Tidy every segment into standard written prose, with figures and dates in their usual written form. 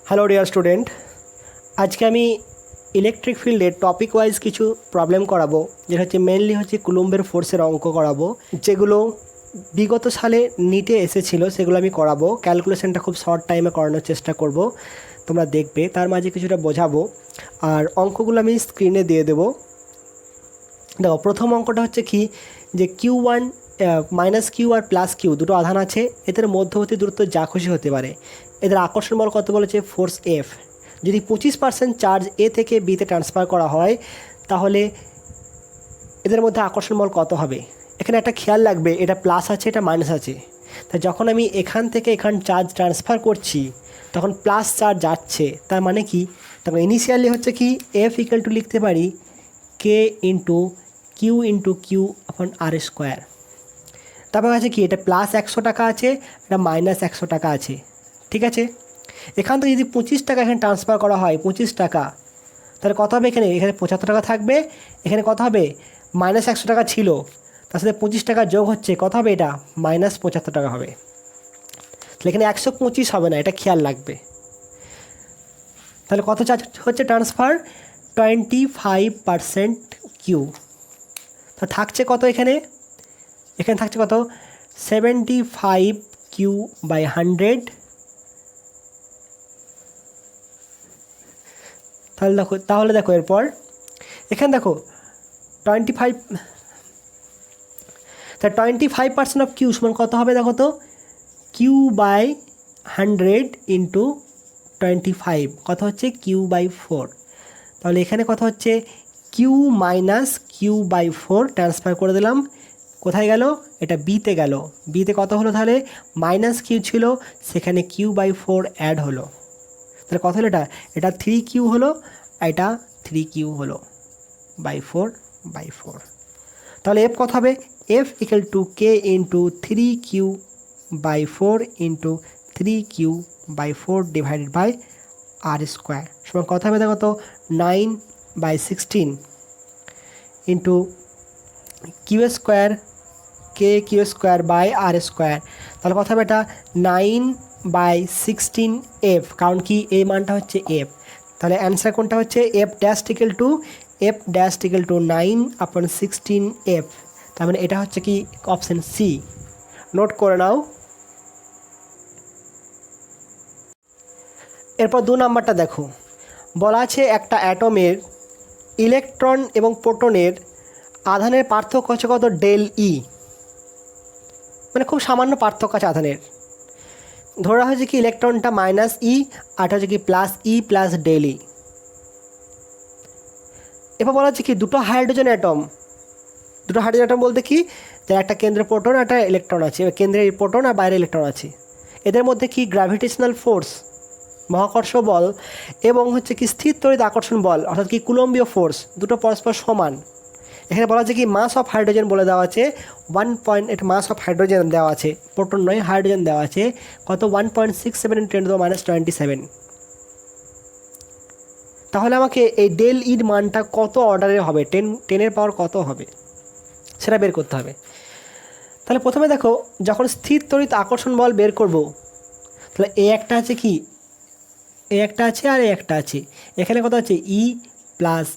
Hello dear student, আজকে আমি electric ফিল্ডে টপিক ওয়াইজ কিছু প্রবলেম করাবো, যেটা হচ্ছে মেনলি হচ্ছে কুলম্বের ফোর্সের অঙ্ক করাবো, যেগুলো বিগত সালে নিটে এসেছিলো সেগুলো আমি করাবো। ক্যালকুলেশনটা খুব শর্ট টাইমে করানোর চেষ্টা করব, তোমরা দেখবে, তার মাঝে কিছুটা বোঝাবো আর অঙ্কগুলো আমি স্ক্রিনে দিয়ে দেবো। দেখো, প্রথম অঙ্কটা হচ্ছে কি, যে Q1 minus Q R plus Q দুটো আধান আছে, এদের মধ্যবর্তী দূরত্ব যা খুশি হতে পারে। এদের আকর্ষণ বল কত বলেছে? Force F. যদি 25% চার্জ এ থেকে বিতে ট্রান্সফার করা হয়, তাহলে এদের মধ্যে আকর্ষণ বল কত হবে? এখানে একটা খেয়াল রাখবে, এটা প্লাস আছে, এটা মাইনাস আছে। তাই যখন আমি এখান থেকে এখান চার্জ ট্রান্সফার করছি, তখন প্লাস চার্জ যাচ্ছে। তার মানে কি, তখন ইনিশিয়ালি হচ্ছে কি, এফ ইকুয়াল টু লিখতে পারি কে ইন্টু কিউ আপন আর স্কোয়ার। তারপর আছে কি, এটা প্লাস 100 টাকা আছে, এটা মাইনাস 100 টাকা আছে। ঠিক আছে, এখান থেকে যদি 25 টাকা এখানে ট্রান্সফার করা হয়, 25 টাকা, তাহলে কত হবে? এখানে 75 টাকা থাকবে। এখানে কত হবে? মাইনাস 100 টাকা ছিল, তার সাথে 25 টাকা যোগ হচ্ছে, কত হবে? এটা মাইনাস 75 টাকা হবে। তাহলে এখানে 125 হবে না, এটা খেয়াল রাখবে। তাহলে কত চার্জ হচ্ছে ট্রান্সফার? 25% কিউ। তো থাকছে কত এখানে থাকছে কত? 75 কিউ বাই 100। তাহলে দেখো এরপর এখানে দেখো 25, তা 25% অফ কিউ সমান কত হবে? দেখো তো, কিউ বাই 100 ইন্টু 25 কত হচ্ছে? Q by 4। তাহলে এখানে কত হচ্ছে? Q minus Q by 4 transfer করে দিলাম। কোথায় গেল? এটা বিতে গেল। বিতে কত হলো? তাহলে মাইনাস কিউ ছিল, সেখানে কিউ বাই 4 অ্যাড হলো। তাহলে কত হলো? এটা 3 কিউ হলো, এটা 3 কিউ হলো বাই 4/4। তাহলে এফ কত হবে? F equal to K into 3 Q by 4 into 3 Q by 4 divided by R square সমান কত হবে? দেখো তো, 9/16 into Q square K Q square by R square. তাহলে কথা হবে এটা 9/16 এফ, কারণ কি এই মানটা হচ্ছে এফ। তাহলে অ্যান্সার কোনটা হচ্ছে? F dash equal two 9/16 F. তার মানে এটা হচ্ছে কি অপশান সি। নোট করে নাও। এরপর 2 নাম্বারটা দেখো, বলা আছে একটা অ্যাটমের ইলেকট্রন এবং প্রোটনের আধানের পার্থক্য হচ্ছে কত? ডেল ই। মানে খুব সামান্য পার্থক্য আছে আধানের। ধরা হয়েছে কি ইলেকট্রনটা মাইনাস ই, আর হচ্ছে কি প্লাস ই প্লাস ডেল ই। এবার বলা হচ্ছে কি দুটো হাইড্রোজেন অ্যাটম বলতে কি, যার একটা কেন্দ্রে প্রোটন একটা ইলেকট্রন আছে, কেন্দ্রে প্রোটন আর বাইরে ইলেকট্রন আছে। এদের মধ্যে কি গ্র্যাভিটেশনাল ফোর্স, মহাকর্ষ বল, এবং হচ্ছে কি স্থির তড়িৎ আকর্ষণ বল, অর্থাৎ কি কুলম্বীয় ফোর্স, দুটো পরস্পর সমান। এখানে বলা আছে কি মাস অফ হাইড্রোজেন বলে দেওয়া আছে 1. এটা মাস অফ হাইড্রোজেন দেওয়া আছে, প্রোটন নয়, হাইড্রোজেন দেওয়া আছে কত? 1.67 × 10⁻27। তাহলে আমাকে এই ডেল ইর মানটা কত অর্ডারের হবে, 10 পাওয়ার কত হবে সেটা বের করতে হবে। তাহলে প্রথমে দেখো, যখন স্থির তড়িৎ আকর্ষণ বল বের করব, তাহলে এ একটা আছে কি, এ একটা আছে আর এ একটা আছে। এখানে কত আছে? ই প্লাস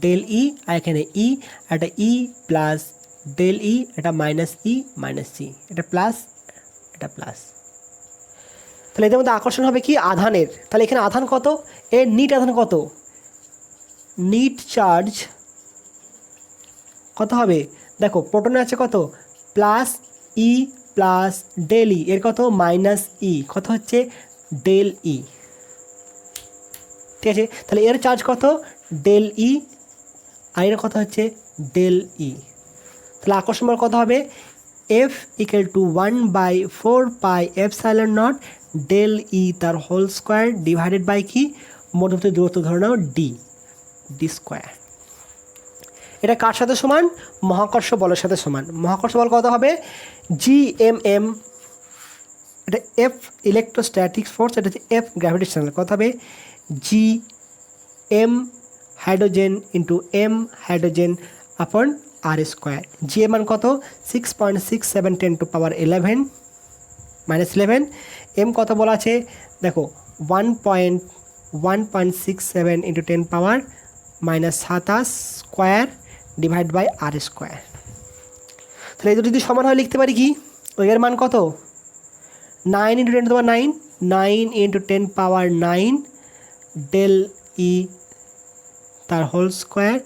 ডেল ই, আর এখানে ই, একটা ই প্লাস ডেল ই, এটা মাইনাস ই মাইনাস সি, এটা প্লাস, এটা প্লাস। তাহলে এদের মধ্যে আকর্ষণ হবে কি আধানের। তাহলে এখানে আধান কত? এর নিট আধান কত? নিট চার্জ কত হবে? দেখো, প্রোটনে আছে কত? প্লাস ই প্লাস ডেল ই, এর কত? মাইনাস ই, কত হচ্ছে? ডেল ই। ঠিক আছে, তাহলে এর চার্জ কত? ডেল ই, আর এর কত হচ্ছে? ডেল ই। তাহলে আকর্ষণ বল কত হবে? এফ ইকুয়াল টু 1/4πε0 ডেল ই তার হোল স্কোয়ার ডিভাইডেড বাই কি, মধ্যবর্তী দূরত্ব ধরে নাও ডি স্কোয়ার। এটা কার সাথে সমান? মহাকর্ষ বলের সাথে সমান। মহাকর্ষ বল কত হবে? GMM। এটা এফ ইলেকট্রোস্ট্যাটিক ফোর্স, এটা হচ্ছে এফ গ্র্যাভিটেশনাল। কত হবে? GM hydrogen into M hydrogen upon R square. জি এর মান কত? 6.67 × 10⁻11 -11। এম কত বলা আছে? দেখো, 1.67 into 10 power minus 27 square divide by R square. তাহলে এই দুটো যদি সমান হয় লিখতে পারি কি, এর মান কত, 9 ইন্টু 10 টু পাওয়ার 9, 9 ইন্টু 10 পাওয়ার 9 ডেল ই তার হোল স্কোয়ার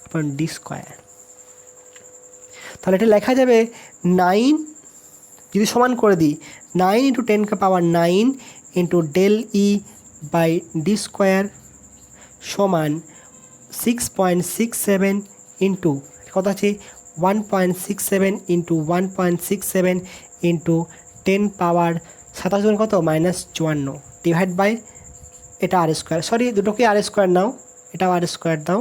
আপন ডি স্কোয়ার। তাহলে এটা লেখা যাবে 9 যদি সমান করে দিই 9 into 10 power 9 into del E by D square সমান 6.67 ইন্টু কত আছে 1.67 ইন্টু 1.67 ইন্টু 10 পাওয়ার 27 কত -54 ডিভাইড বাই এটা আর স্কোয়ার, সরি দুটোকে আর স্কোয়ার নাও, এটাও আর স্কোয়ার দাও।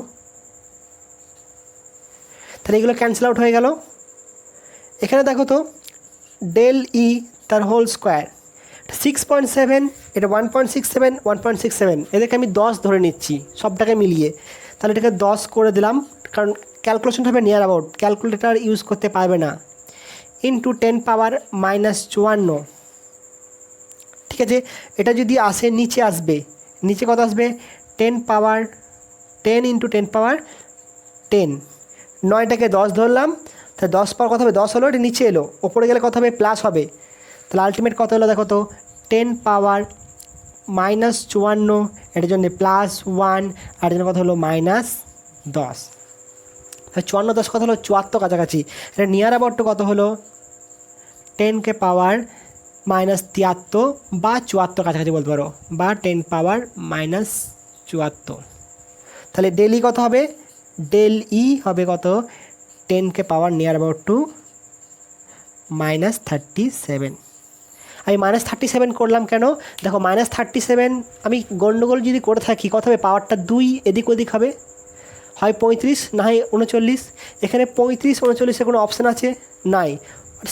তাহলে এগুলো ক্যান্সেল আউট হয়ে গেল। এখানে দেখো তো ডেল ই তার হোল স্কোয়ার 6.7, এটা 1.67 1.67, এদেরকে আমি 10 ধরে নিচ্ছি সবটাকে মিলিয়ে। তাহলে এটাকে 10 করে দিলাম, কারণ ক্যালকুলেশনটা হবে নিয়ার অ্যাবাউট, ক্যালকুলেটর ইউজ করতে পারবে না। ইন্টু 10 পাওয়ার -54, ঠিক আছে। এটা যদি আসে নিচে আসবে, নিচে কত আসবে 10 পাওয়ার 10 ইন্টু 10 পাওয়ার 10, 9টাকে 10 ধরলাম, তাহলে 10 পাওয়ার কত হবে 10 হলো, এটা নিচে এলো, ওপরে গেলে কত হবে প্লাস হবে। তাহলে আলটিমেট কত হলো দেখো তো 10 পাওয়ার -54, এটার জন্য +1, আর জন্য কত হলো -10। তাহলে 54 10 কত হলো 74 কাছাকাছি। এটা নিয়ার অ্যাবাউট কত হলো 10 পাওয়ার -73 বা 74 কাছাকাছি বলতে পারো, বা 10 পাওয়ার -74। তাহলে ডেল ই কত হবে, ডেল ই হবে কত 10 পাওয়ার নিয়ার অ্যাবাউট টু -37। আমি -37 করলাম কেন, দেখো -37 আমি গন্ডগোল যদি করে থাকি কত হবে, পাওয়ারটা 2 এদিক ওদিক হবে, হয় 35 না হয় 39। এখানে 35 39-এর কোনো অপশান আছে নাই,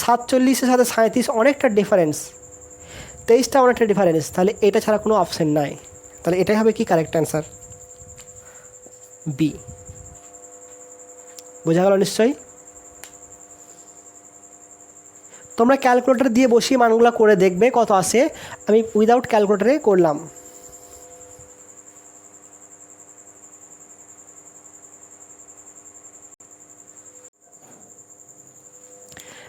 47-এর সাথে 37 অনেকটা ডিফারেন্স, 23টা অনেকটা ডিফারেন্স, তাহলে এটা ছাড়া কোনো অপশান নাই। তাহলে এটাই হবে কি কারেক্ট অ্যান্সার, বি। বোঝা গেল নিশ্চয়ই। তোমরা ক্যালকুলেটর দিয়ে বসিয়ে মানগুলো করে দেখবে কত আসে, আমি উইদাউট ক্যালকুলেটরে করলাম।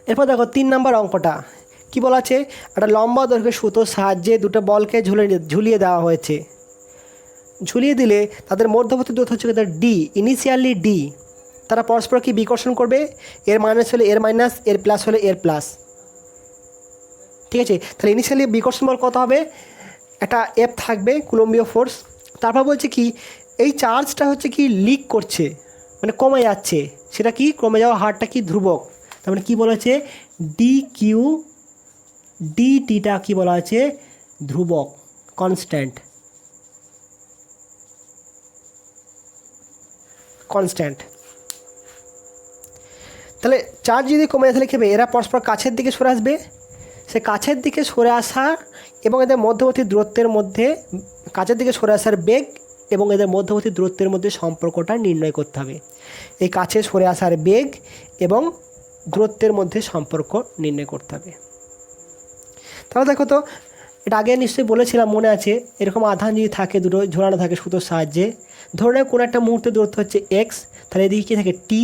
এরপর দেখো 3 নম্বর অঙ্কটা কি বলা আছে, একটা লম্বা দৈর্ঘ্যের সুতোর সাহায্যে দুটো বলকে ঝুলিয়ে দেওয়া হয়েছে। ঝুলিয়ে দিলে তাদের মধ্যবর্তী দূরত্ব হচ্ছে ডি, ইনিশিয়ালি ডি, তারা পরস্পর কি বিকর্ষণ করবে, এর মাইনাস হলে এর মাইনাস, এর প্লাস হলে এর প্লাস, ঠিক আছে। তাহলে ইনিশিয়ালি বিকর্ষণ বল কত হবে, একটা এফ থাকবে কুলম্বীয় ফোর্স, তারপর বলছে কি এই চার্জটা হচ্ছে কি লিক করছে, মানে কমে যাচ্ছে, সেটা কি কমে যাওয়া হারটা কি ধ্রুবক, তার মানে কী বলা আছে ডি কিউ ডি টিটা কী বলা আছে ধ্রুবক, কনস্ট্যান্ট, কনস্ট্যান্ট। তাহলে চার্জ যদি কমে যায় তাহলে কী হবে, এরা পরস্পর কাছের দিকে সরে আসবে, সে কাছের দিকে সরে আসা এবং এদের মধ্যবর্তী দূরত্বের মধ্যে, কাছের দিকে সরে আসার বেগ এবং এদের মধ্যবর্তী দূরত্বের মধ্যে সম্পর্কটা নির্ণয় করতে হবে। এই কাছে সরে আসার বেগ এবং দূরত্বের মধ্যে সম্পর্ক নির্ণয় করতে হবে। তাহলে দেখো তো, এটা আগে নিশ্চয়ই বলেছিলাম মনে আছে, এরকম আধান যদি থাকে দুটো ঝোলানো থাকে সুতোর সাহায্যে, ধরে নেব কোনো একটা মুহূর্তে দূরত্ব হচ্ছে এক্স, তাহলে এদিকে কী থাকে টি,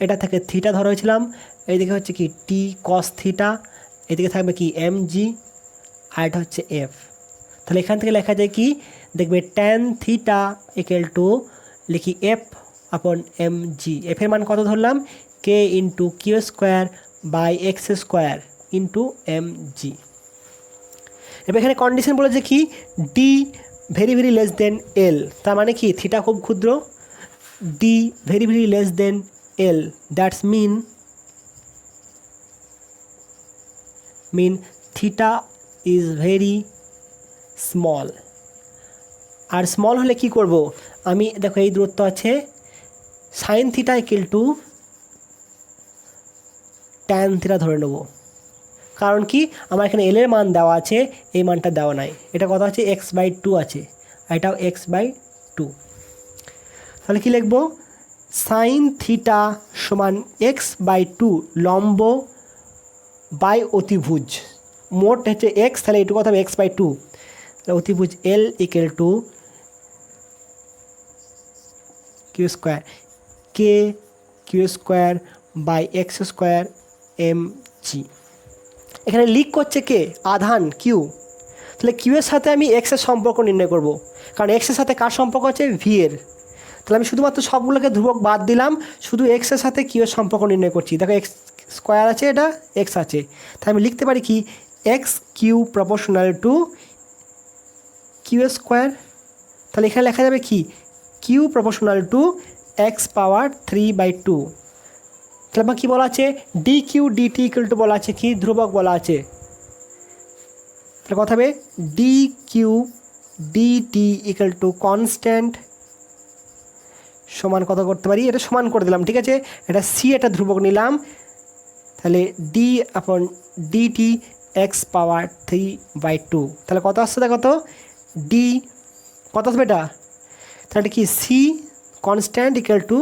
এটা থাকে থিটা ধরা হয়েছিলাম, এইদিকে হচ্ছে কি টি কস থিটা, এদিকে থাকবে কি এম জি, আর এটা হচ্ছে এফ। তাহলে এখান থেকে লেখা যায় কি দেখবে ট্যান থিটা ইকুয়াল টু লিখি এফ আপন এম জি, এফের মান কত ধরলাম K into Q square by X square into M G. এবার এখানে কন্ডিশন বলেছে কি D very very less than L, তার মানে কি থিটা খুব ক্ষুদ্র, D very very less than L, that's mean theta is very small. আর স্মল হলে কি করব, আমি দেখো এই দূরত্ব আছে sine theta equal two tan theta ধরে নেব, কারণ কি আমার এখানে এল এর মান দেওয়া আছে, এই মানটা দেওয়া নাই, এটা কত আছে x/2 আছে, আর এটাও x/2। তাহলে কি লিখব সাইন থিটা সমান x/2 লম্ব বাই অতিভুজ, মোট হচ্ছে x, তাহলে এটুকু কথা হবে x/2, অতিভুজ L equal to Q square K Q square by X square M G. এখানে লিক করছে কে? আধান কিউ। তাহলে কিউ এর সাথে আমি এক্সের সম্পর্ক নির্ণয় করব, কারণ এক্সের সাথে কার সম্পর্ক আছে? ভি এর। তাহলে আমি শুধুমাত্র সবগুলোকে ধ্রুবক বাদ দিলাম, শুধু এক্সের সাথে কিউ এর সম্পর্ক নির্ণয় করছি। দেখো এক্স স্কোয়ার আছে, এটা এক্স আছে, তাই আমি লিখতে পারি কি X Q proportional to Q square. তাহলে এখানে লেখা যাবে কি Q proportional to X power 3/2। তাহলে আমার কী বলা আছে? D Q DT equal to বলা আছে কি ধ্রুবক বলা আছে। তাহলে কথা হবে D Q DT equal to constant সমান কত করতে পারি? এটা সমান করে দিলাম, ঠিক আছে। এটা সি, এটা ধ্রুবক নিলাম, তাহলে ডি আপন ডিটি এক্স পাওয়ার 3/2। তাহলে কত আসছে দেখো তো, ডি কত আসবে এটা? তাহলে কি C constant equal to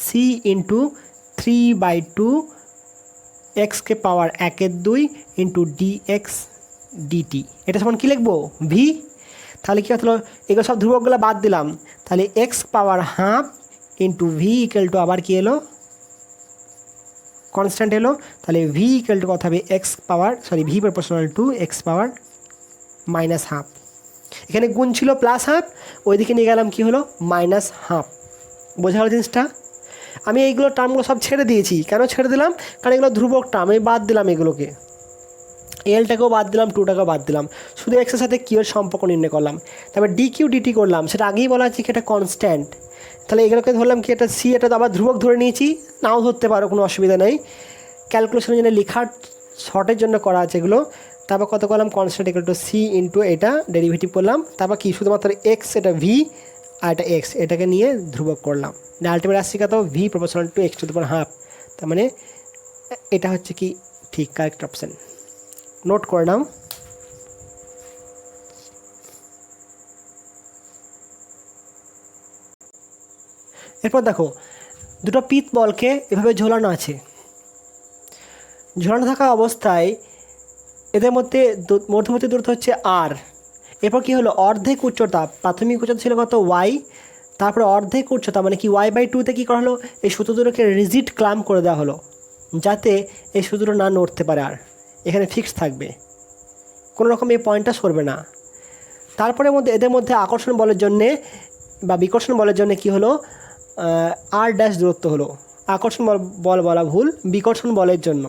C into 3/2 এক্সকে power 1/2 into D X DT. এটা সমান কী লিখবো? ভি। তাহলে কী হলো, এগুলো সব ধ্রুবকগুলো বাদ দিলাম, তাহলে x power half into V equal to আবার কী এলো? কনস্ট্যান্ট এলো। তাহলে ভি ইকুয়াল টু কত হবে? X power V proportional to X power minus half. এখানে গুণ ছিল প্লাস হাফ, ওইদিকে নিয়ে গেলাম কি হলো? Minus half. বোঝা হলো জিনিসটা? আমি এইগুলো টার্মগুলো সব ছেড়ে দিয়েছি। কেন ছেড়ে দিলাম? কারণ এগুলো ধ্রুবক টার্ম, আমি বাদ দিলাম এগুলোকে, এলটাকেও বাদ দিলাম, টুটাকেও বাদ দিলাম, শুধু এক্সের সাথে কিউ এর সম্পর্ক নির্ণয় করলাম। তারপর ডি কিউ ডিটি করলাম, সেটা আগেই বলা আছে কি এটা কনস্ট্যান্ট। তাহলে এগুলোকে ধরলাম কি এটা সি, এটা তো আবার ধ্রুবক ধরে নিয়েছি, নাও ধরতে পারো, কোনো অসুবিধা নেই। ক্যালকুলেশনের জন্য লেখার শর্টের জন্য করা আছে এগুলো। তারপর কত করলাম? Constant equal to C into এটা ডেরিভেটিভ করলাম, তারপর কি শুধুমাত্র এক্স, এটা ভি আর এটা এক্স, এটাকে নিয়ে ধ্রুবক করলাম। আলটিমেট আসছে কত? V proportional to x two the power half. তার মানে এটা হচ্ছে কি ঠিক কারেক্ট অপশান। নোট করে নাও। এরপর দেখো দুটো পিত বলকে এভাবে ঝোলানো আছে। ঝোলানো থাকা অবস্থায় এদের মধ্যে মধ্যবর্তী দূরত্ব হচ্ছে আর। এরপর কি হলো? অর্ধেক উচ্চতা, প্রাথমিক উচ্চতা ছিল কত? ওয়াই। তারপরে অর্ধেক উচ্চতা মানে কি y/2তে কী করা হলো? এই সূত্র দুটোকে রিজিড ক্লাম্প করে দেওয়া হলো, যাতে এই সূত্র না নড়তে পারে, আর এখানে ফিক্স থাকবে, কোনো রকম এই পয়েন্টটা সরবে না। তারপরে এদের মধ্যে আকর্ষণ বলের জন্যে বা বিকর্ষণ বলের জন্য কি হলো? আর ড্যাশ দূরত্ব হলো। আকর্ষণ বল বলা ভুল, বিকর্ষণ বলের জন্য।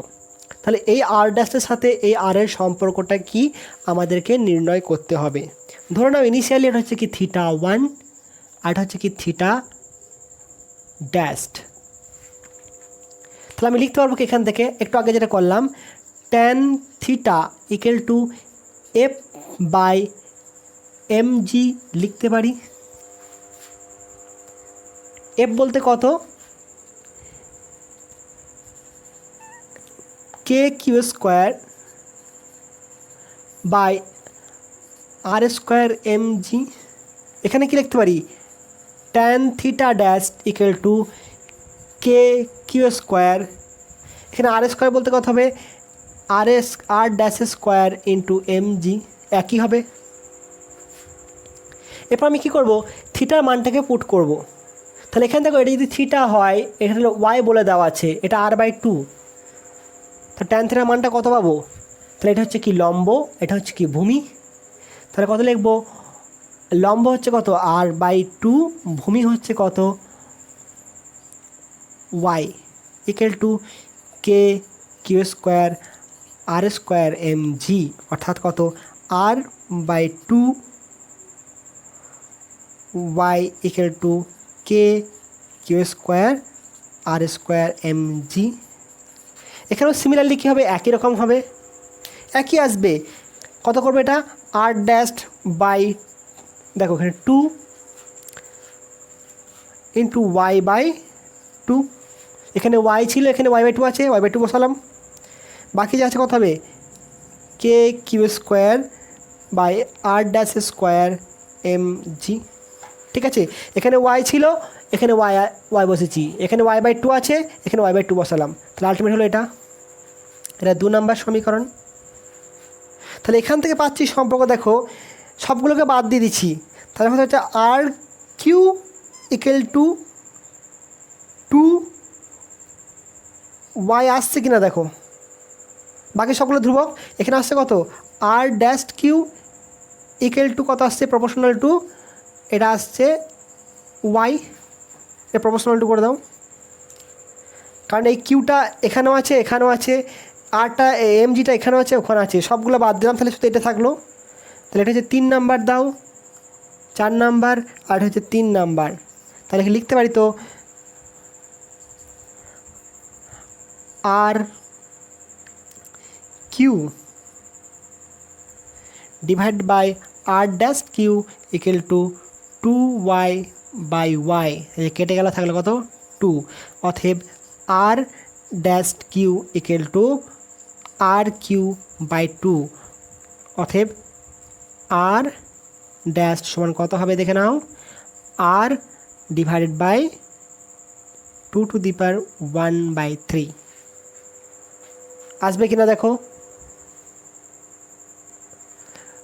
তাহলে এই আর ড্যাশের সাথে এই আর এর সম্পর্কটা কি আমাদেরকে নির্ণয় করতে হবে। ধরে নাও ইনিশিয়ালি এটা হচ্ছে কি θ1 আর এটা হচ্ছে কি থিটা ড্যাশড। তাহলে আমি লিখতে পারবো কি এখান থেকে একটু আগে যেটা করলাম, tan theta equal two f/mg লিখতে পারি। এফ বলতে কত? K Q square by R square M G. এখানে কি লিখতে পারি? tan theta dash equal to K Q square, এখানে আর স্কোয়ার বলতে কত হবে? R dash square into M G, একই হবে। এরপর আমি কী করবো? থিটার মানটাকে পুট করব। তাহলে এখানে দেখো এটা যদি থিটা হয়, এখানে ওয়াই বলে দেওয়া আছে, এটা r/2, তো ট্যান থিটার মানটা কত পাবো? তাহলে এটা হচ্ছে কি লম্ব, এটা হচ্ছে কি ভূমি। তাহলে কত লিখবো? লম্ব হচ্ছে কত? r/2, ভূমি হচ্ছে কত? y equal to K Q square R square M G, অর্থাৎ কত? r/2 y equal to K Q square R square M G. এখানেও সিমিলারলি কী হবে? একই রকম হবে, একই আসবে। কত করবে এটা? আর ড্যাশ বাই, দেখো এখানে 2 ইন্টু y/2, এখানে y ছিল, এখানে y/2 আছে, y/2 বসালাম। বাকি যা আছে কত হবে? K Q square by R dash square M G. ঠিক আছে, এখানে y ছিল, এখানে y বসেছি, এখানে y/2 আছে, এখানে y/2 বসালাম। তাহলে আলটিমেট হলো এটা 2 নম্বর সমীকরণ। তাহলে এখান থেকে পাচ্ছি সম্পর্ক, দেখো সবগুলোকে বাদ দিয়ে দিচ্ছি, তাহলে হচ্ছে আর কিউ ইকুয়াল টু 2y আসছে কিনা দেখো, বাকি সবগুলো ধ্রুবক, এখানে আসছে কত আর ড্যাশ কিউ ইকুয়াল টু কত আসছে প্রপোর্শনাল টু, এটা আসছে ওয়াই, এটা প্রপোর্শনাল টু করে দাও, কারণ এই কিউটা এখানেও আছে এখানেও আছে, আরটা এমজিটা এখানেও আছে ওখানে আছে, সবগুলো বাদ দিলাম, তাহলে শুধু এটা থাকলো। তাহলে এটা হচ্ছে 3 নাম্বার দাও, 4 নাম্বার, আর হচ্ছে 3 নাম্বার। তাহলে লিখতে পারি তো R Q divide by R dash Q equal to 2y by Y, কেটে গেল, থাকলো কত 2, অতএব R dash Q equal to R Q by 2, অতএব আর ড্যাশ সমান কত হবে দেখে নাও, R divided by 2 to the power 1/3 আসবে কিনা দেখো।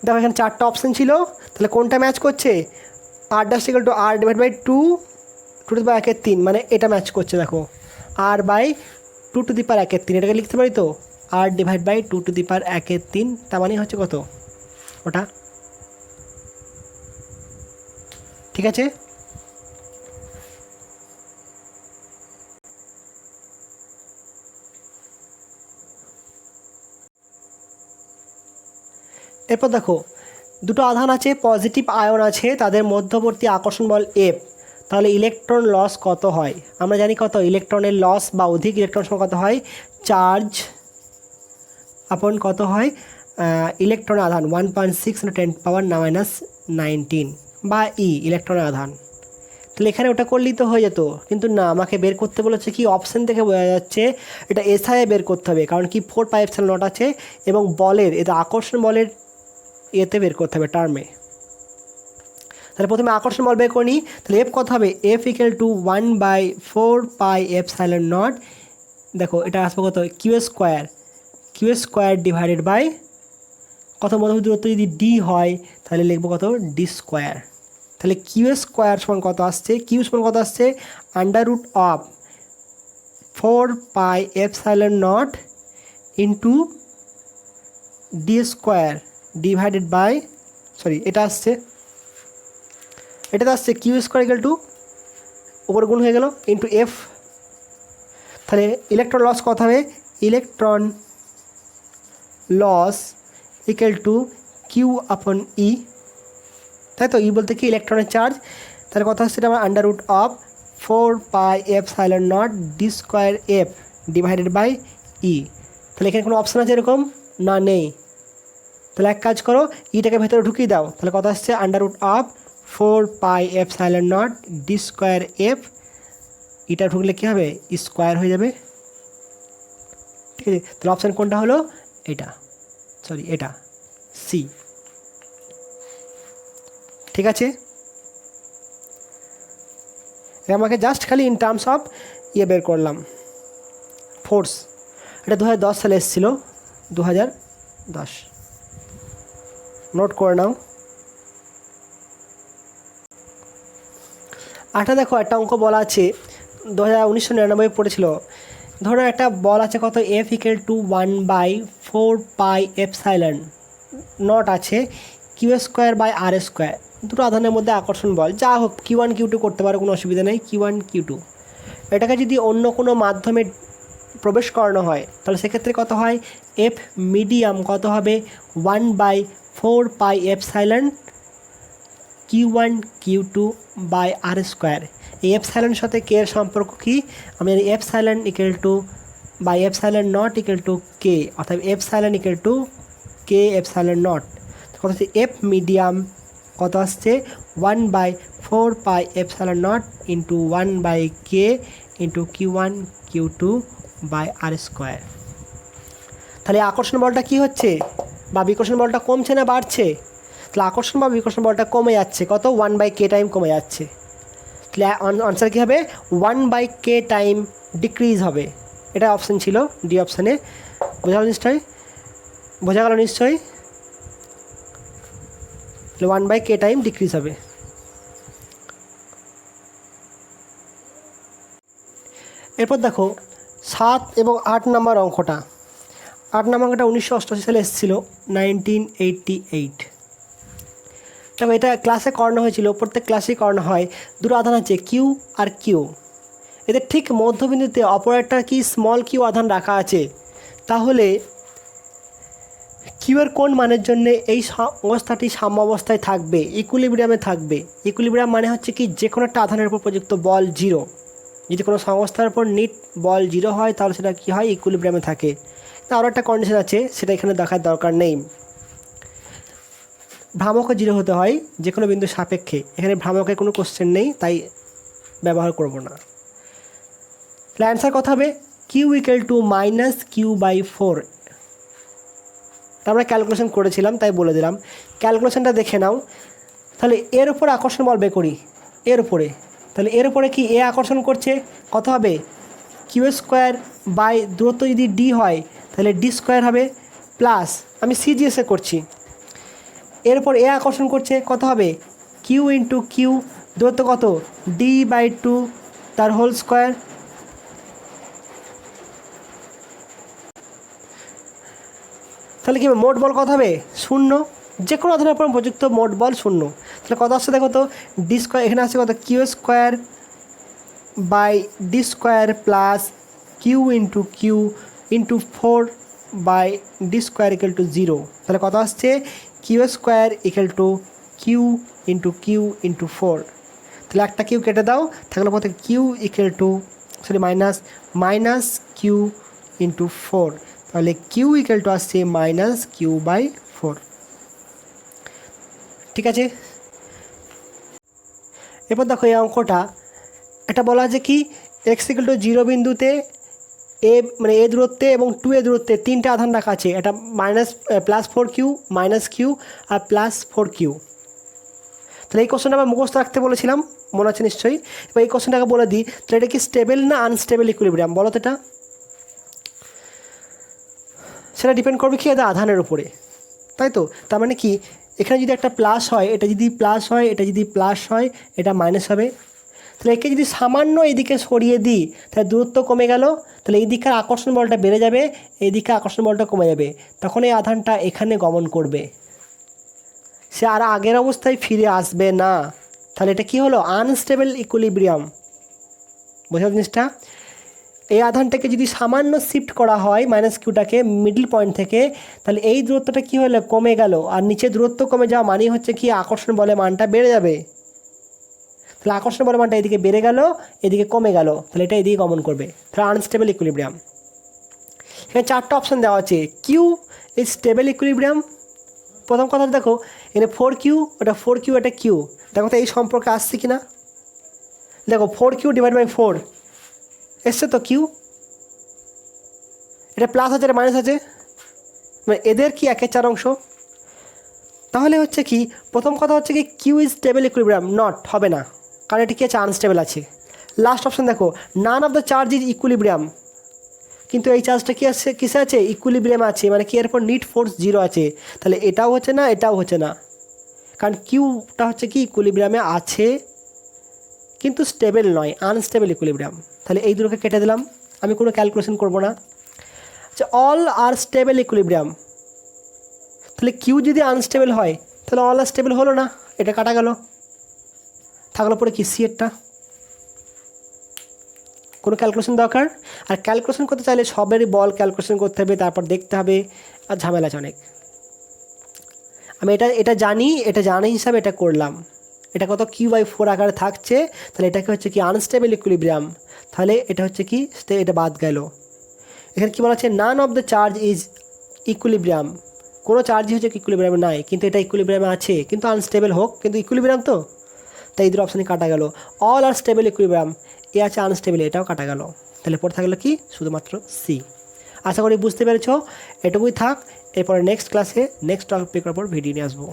দেখো এখানে 4টা অপশান ছিল, তাহলে কোনটা ম্যাচ করছে, R dash equal to R divide by 2 to the power 1/3, মানে এটা ম্যাচ করছে, দেখো আর বাই 2 টু দি পাওয়ার 1/3, এটাকে লিখতে পারি তো আর divide by 2 to the power 1/3, তার মানে হচ্ছে কত ওটা, ঠিক আছে। এরপর দেখো দুটো আধান আছে, পজিটিভ আয়ন আছে, তাদের মধ্যবর্তী আকর্ষণ বল এফ, তাহলে ইলেকট্রন লস কত হয়, আমরা জানি কত ইলেকট্রনের লস বা অধিক ইলেকট্রন সংখ্যা কত হয়, চার্জ আপন কত হয় ইলেকট্রনের আধান 1.6 × 10⁻⁻19 বা ইলেকট্রনের আধান। তাহলে এখানে ওটা করলেই তো হয়ে যেত, কিন্তু না, আমাকে বের করতে বলেছে কি, অপশান থেকে বোঝা যাচ্ছে এটা এসআই বের করতে হবে, কারণ কি 4πε0 আছে এবং বলের এটা আকর্ষণ বলের এতে বের করতে হবে টার্মে। তাহলে প্রথমে আকর্ষণ বল বের করে নিই, তাহলে এফ কত হবে, এফ ইকুয়াল টু 1/4πε0, দেখো এটা আসবে কত কিউ স্কোয়ার ডিভাইডেড বাই কত মধ্যবর্তী দূরত্ব যদি ডি হয় তাহলে লিখবো কত ডি স্কোয়ার, তাহলে কিউ স্কোয়ার সমান কত আসছে, কিউ সমান কত আসছে √4πε0 into D square divided by, sorry এটাতে আসছে কিউ স্কোয়ার ইকুয়াল টু উপরে গুণ হয়ে গেল ইন্টু এফ, তাহলে ইলেকট্রন লস কত হবে, electron loss equal to Q upon E, তাই তো, ই বলতে কি ইলেকট্রনের চার্জ, তাহলে কথা হচ্ছে এটা আমার √4πε0 D square F divided by E, তাহলে এখানে কোনো অপশান আছে এরকম না, নেই, তাহলে এক কাজ করো ইটাকে ভেতরে ঢুকিয়ে দাও, তাহলে কথা হচ্ছে √4πε0 ডি স্কোয়ার এফ, ইটা ঢুকলে কী হবে স্কোয়ার হয়ে যাবে, ঠিক আছে। তাহলে অপশান কোনটা হলো, এটা সি, ঠিক আছে। আমাকে জাস্ট খালি ইন টার্মস অফ বের করলাম ফোর্স, এটা 2010 সালে এসেছিলো, 2010, নোট করে নাও। দেখো একটা অঙ্ক বলা আছে 1999 পড়েছিল, ধরো একটা বল আছে কত এফ ইকুয়াল টু 1/4πε0 আছে Q square by R square, দুটো আধানের মধ্যে আকর্ষণ বল যা হোক Q1 Q2 করতে পারো, কোনো অসুবিধা নেই, Q1 Q2, এটাকে যদি অন্য কোনো মাধ্যমে প্রবেশ করানো হয় তাহলে সেক্ষেত্রে কত হয়, এফ মিডিয়াম কত হবে 1/4πε Q1 Q2 by R square, এই এপসাইলনের সাথে কে এর সম্পর্ক কি, আমি জানি epsilon equal to by epsilon naught equal to K, অর্থাৎ epsilon equal to K epsilon naught, কত হচ্ছে এফ মিডিয়াম কত আসছে 1/4πε0 into 1/k into Q1 Q2 by R square. তাহলে আকর্ষণ বলটা কি হচ্ছে বা বিকর্ষণ বলটা কমছে না বাড়ছে, তাহলে আকর্ষণ বা বিকর্ষণ বলটা কমে যাচ্ছে, কত 1/k টাইম কমে যাচ্ছে, তাহলে আনসার কী হবে 1/k টাইম ডিক্রিজ হবে, এটা অপশান ছিল ডি অপশানে, বোঝা গেল নিশ্চয়ই, তাহলে 1/k টাইম ডিক্রিজ হবে। এরপর দেখো 7 এবং 8 নম্বর অঙ্কটা। 8 নম্বর অঙ্কটা 1988 সালে এসেছিলো, 1988। তবে এটা ক্লাসে করানো হয়েছিল, প্রত্যেক ক্লাসেই করানো হয়। দুটো আধান আছে কিউ আর কিউ, এদের ঠিক মধ্যবিন্দুতে অপর একটা কি স্মল কিউ আধান রাখা আছে। তাহলে কিউ এর কোন মানের জন্য এই অবস্থাটি সাম্য অবস্থায় থাকবে, ইকুইলিব্রিয়ামে থাকবে। ইকুইলিব্রিয়াম মানে হচ্ছে কি যে কোনো একটা আধানের উপর প্রযুক্ত বল 0। যদি কোনো সংস্থার উপর নিট বল 0 হয় তাহলে সেটা কী হয়, ইকুইলিব্রিয়ামে থাকে। আরও একটা কন্ডিশন আছে, সেটা এখানে দেখার দরকার নেই। ভ্রামকও 0 হতে হয় যে কোনো বিন্দুর সাপেক্ষে। এখানে ভ্রামকের কোনো কোশ্চেন নেই, তাই ব্যবহার করব না। তাহলে অ্যান্সার কত হবে, কিউ ইকুয়াল টু -q/4। আমরা ক্যালকুলেশন করেছিলাম তাই বলে দিলাম, ক্যালকুলেশনটা দেখে নাও। তাহলে এর উপরে আকর্ষণ বল বের করি, এর উপরে। তাহলে এর উপরে কি এ আকর্ষণ করছে, কত হবে, q² দূরত্ব যদি d হয় তাহলে d² হবে, প্লাস আমি সিজিএসে করছি। এরপর এ আকর্ষণ করছে, কত হবে, q × q, দূরত্ব কত, d/2 তার হোল স্কোয়ার। তাহলে কি মোট বল কত হবে, 0। যে কোনো আধানের উপর প্রযুক্ত মোট বল 0। তাহলে কত আসছে দেখো তো, d², এখানে আসছে কত, q² plus q × q × 4/d² = 0। তাহলে কত আসছে, q² = q × q × 4। তাহলে একটা কিউ কেটে দাও, থাকলে কত, q মাইনাস q × 4। তাহলে q আসছে -q/4। ঠিক আছে। এরপর দেখো এই অঙ্কটা, এটা বলা আছে কি x = 0 বিন্দুতে এ মানে এ দূরত্বে এবং 2a দূরত্বে তিনটে আধান রাখা আছে। এটা +4q, -q আর +4q। তাহলে এই কোশ্চেনটা আমরা মুখস্থ রাখতে বলেছিলাম, মনে আছে নিশ্চয়ই। এবার এই কোশ্চেনটাকে বলে দিই, তাহলে এটা কি স্টেবল না আনস্টেবল ইকুইলিব্রিয়াম বলো তো। এটা সেটা ডিপেন্ড করবে কি এটা আধানের উপরে, তাই তো। তার মানে কি এখানে যদি একটা প্লাস হয়, এটা যদি প্লাস হয়, এটা যদি প্লাস হয়, এটা মাইনাস হবে। তাহলে একে যদি সামান্য এইদিকে সরিয়ে দিই তাহলে দূরত্ব কমে গেল, তাহলে এই দিকের আকর্ষণ বলটা বেড়ে যাবে, এই দিকে আকর্ষণ বলটা কমে যাবে। তখন এই আধানটা এখানে গমন করবে, সে আর আগের অবস্থায় ফিরে আসবে না। তাহলে এটা কি হলো, আনস্টেবল ইকুইলিব্রিয়াম। বোঝা জিনিসটা। এই আধানটাকে যদি সামান্য শিফট করা হয় -qটাকে মিডল পয়েন্ট থেকে, তাহলে এই দূরত্বটা কি হলো, কমে গেল। আর নিচে দূরত্ব কমে যাওয়া মানে হচ্ছে কি আকর্ষণ বলের মানটা বেড়ে যাবে। তাহলে আকর্ষণ বলের মানটা এদিকে বেড়ে গেল, এদিকে কমে গেল, তাহলে এটা এদিকে গমন করবে। তাহলে আনস্টেবল ইকুইলিব্রিয়াম। এখানে 4টা অপশান দেওয়া আছে, কিউ ইজ স্টেবল ইকুইলিব্রিয়াম। প্রথম কথা দেখো, এখানে 4q, ওটা 4q, এটা কিউ। দেখো তো এই সম্পর্কে আসছে কি না, দেখো 4q / 4 এসছে তো কিউ। এটা প্লাস আছে, এটা মাইনাস আছে, মানে এদের কি 1/4 অংশ। তাহলে হচ্ছে কি প্রথম কথা হচ্ছে কি Q is stable equilibrium, not হবে না, কারণ এটা কি আছে, আনস্টেবল আছে। লাস্ট অপশন দেখো, none of the charge is equilibrium, কিন্তু এই চার্জটা কি আছে, কিসে আছে, ইকুইলিব্রিয়াম আছে, মানে কি এর উপর নিট ফোর্স 0 আছে। তাহলে এটাও হচ্ছে না, এটাও হচ্ছে না, কারণ কিউটা হচ্ছে কি ইকুইলিব্রিয়ামে আছে কিন্তু স্টেবল নয়, আনস্টেবল ইকুইলিব্রিয়াম। তাহলে এই দুটোকে কেটে দিলাম, আমি কোনো ক্যালকুলেশন করব না। আচ্ছা, অল আর স্টেবল ইকুইলিব্রিয়াম। তাহলে কিউ যদি আনস্টেবল হয় তাহলে অল আর স্টেবল হলো না, এটা কাটা গেল, থাকলো পরে কি সিএরটা। কোনো ক্যালকুলেশন দরকার, আর ক্যালকুলেশন করতে চাইলে সবেরই বল ক্যালকুলেশন করতে হবে, তারপর দেখতে হবে, আর ঝামেলা আছে অনেক। আমি এটা জানি হিসাবে এটা করলাম। এটা কত q/4 আকারে থাকছে, তাহলে এটাকে হচ্ছে কি আনস্টেবল ইকুইলিব্রিয়াম। তাহলে এটা হচ্ছে কি এটা বাদ গেল। এখানে কি বলা আছে, none of the charge is equilibrium, কোনো চার্জই হচ্ছে ইকুইলিব্রিয়ামে নাই, কিন্তু এটা ইকুইলিব্রিয়ামে আছে, কিন্তু আনস্টেবল হোক, কিন্তু ইকুইলিব্রিয়াম তো, তাই এদের অপশানে কাটা গেল। অল আর স্টেবল ইকুইলিব্রিয়াম, এ আছে আনস্টেবল, এটাও কাটা গেল। তাহলে পরে থাকলো কি শুধুমাত্র সি। আশা করি বুঝতে পেরেছ। এটুকুই থাক, এরপরে নেক্সট ক্লাসে নেক্সট টপিকের উপর ভিডিও নিয়ে আসবো।